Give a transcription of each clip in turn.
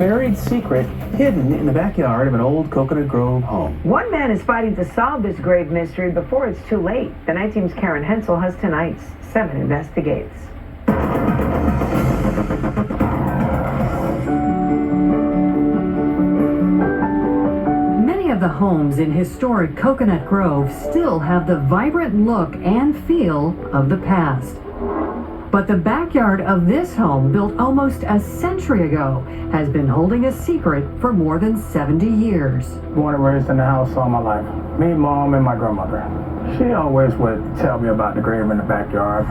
buried secret hidden in the backyard of an old Coconut Grove home. One man is fighting to solve this grave mystery before it's too late. The night team's Karen Hensel has tonight's 7 Investigates. Many of the homes in historic Coconut Grove still have the vibrant look and feel of the past. But the backyard of this home, built almost a century ago, has been holding a secret for more than 70 years. Born and raised in the house all my life. Me, Mom, and my grandmother. She always would tell me about the grave in the backyard.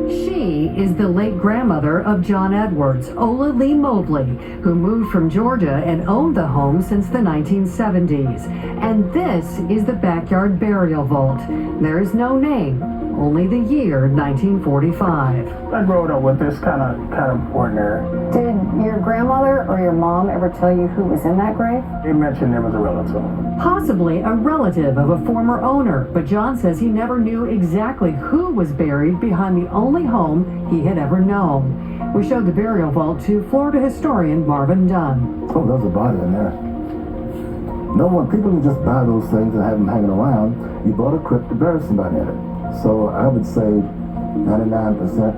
She is the late grandmother of John Edwards, Ola Lee Mobley, who moved from Georgia and owned the home since the 1970s. And this is the backyard burial vault. There is no name, only the year 1945. I grew up with this kind of ordinary. Did your grandmother or your mom ever tell you who was in that grave? They mentioned there was a relative. Possibly a relative of a former owner, but John says he never knew exactly who was buried behind the only home he had ever known. We showed the burial vault to Florida historian Marvin Dunn. Oh, there's a body in there. No one, people can just buy those things and have them hanging around. You bought a crypt to bury somebody in it. So I would say 99%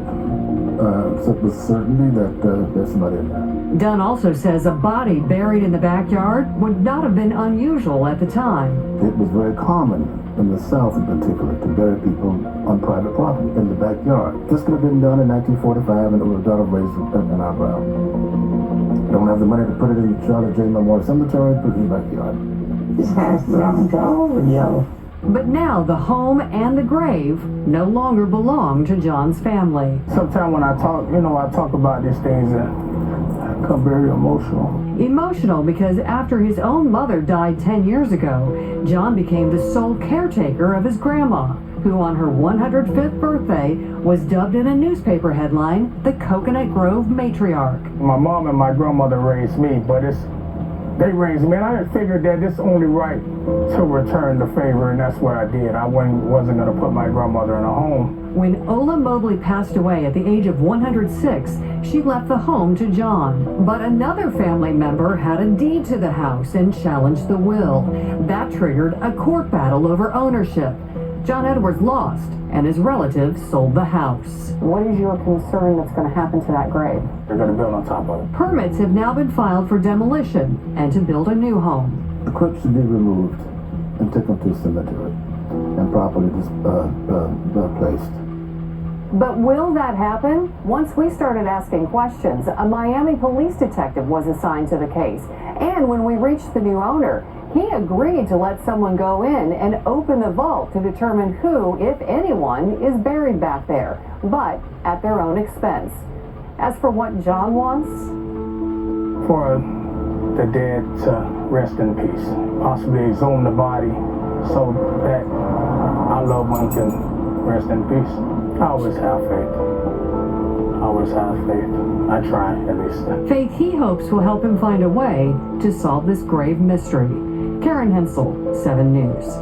with certainty that there's somebody in there. Dunn also says a body buried in the backyard would not have been unusual at the time. It was very common in the South in particular to bury people on private property in the backyard. This could have been done in 1945 and it would have raised an eyebrow. Don't have the money to put it in the Charlotte J. Memorial Cemetery, put it in the backyard. This house belongs to all of y'all. But now the home and the grave no longer belong to John's family. Sometimes when I talk, I talk about these things and I become very emotional. Emotional because after his own mother died 10 years ago, John became the sole caretaker of his grandma, who on her 105th birthday was dubbed in a newspaper headline the Coconut Grove matriarch. My mom and my grandmother raised me, but they raised me, and I figured that it's only right to return the favor, and that's what I did. I wasn't going to put my grandmother in a home. When Ola Mobley passed away at the age of 106, she left the home to John. But another family member had a deed to the house and challenged the will. That triggered a court battle over ownership. John Edwards lost, and his relatives sold the house. What is your concern that's going to happen to that grave? They're going to build on top of it. Permits have now been filed for demolition and to build a new home. The crypt should be removed and taken to a cemetery and properly placed. But will that happen? Once we started asking questions, a Miami police detective was assigned to the case. And when we reached the new owner, he agreed to let someone go in and open the vault to determine who, if anyone, is buried back there, but at their own expense. As for what John wants, for the dead to rest in peace, possibly exhume the body so that our loved one can rest in peace. I always have faith. I always have faith. I try, at least. Faith he hopes will help him find a way to solve this grave mystery. Karen Hensel, 7 News.